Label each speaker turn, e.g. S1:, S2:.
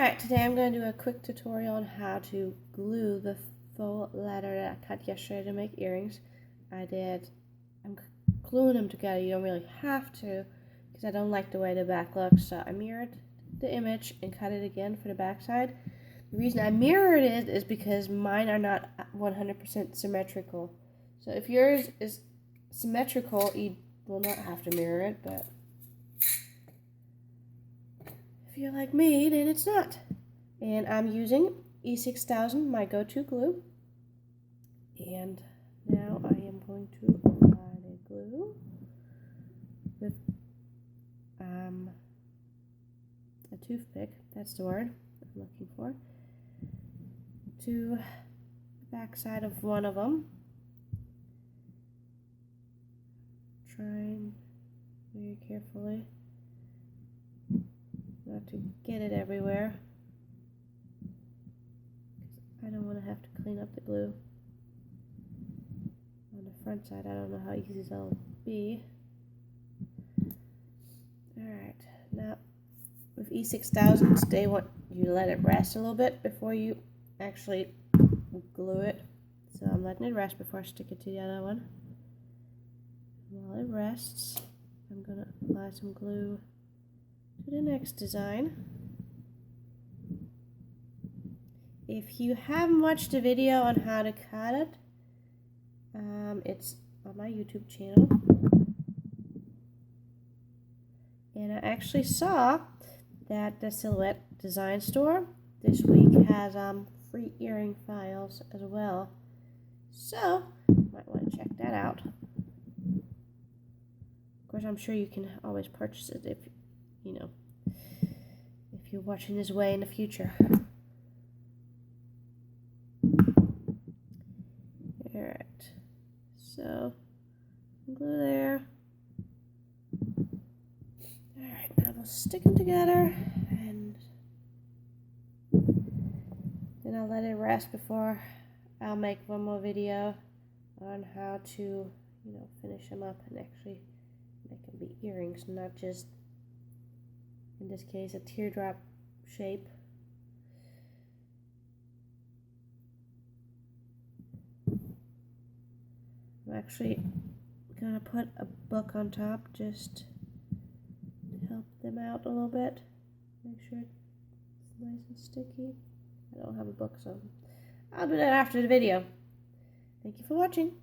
S1: Alright, today I'm going to do a quick tutorial on how to glue the faux leather that I cut yesterday to make earrings. I'm gluing them together. You don't really have to because I don't like the way the back looks, so I mirrored the image and cut it again for the back side. The reason I mirrored it is because mine are not 100% symmetrical. So if yours is symmetrical, you will not have to mirror it, but if you're like me, then it's not. And I'm using E6000, my go-to glue. And now I am going to apply the glue with a toothpick, that's the word I'm looking for, to the back side of one of them. Trying very carefully not to get it everywhere. I don't want to have to clean up the glue on the front side. I don't know how easy that'll be. Alright, now with E6000s, they want you to let it rest a little bit before you actually glue it. So I'm letting it rest before I stick it to the other one. While it rests, I'm going to apply some glue to the next design. If you haven't watched the video on how to cut it, it's on my YouTube channel. And I actually saw that the Silhouette Design Store this week has free earring files as well. So, you might want to check that out. Of course, I'm sure you can always purchase it if you're watching this way in the future. Alright, so glue there. Alright, now we'll stick them together and then I'll let it rest before I'll make one more video on how to, finish them up and actually make them be earrings, not just, in this case, a teardrop shape. I'm actually gonna put a book on top just to help them out a little bit. Make sure it's nice and sticky. I don't have a book, so I'll do that after the video. Thank you for watching.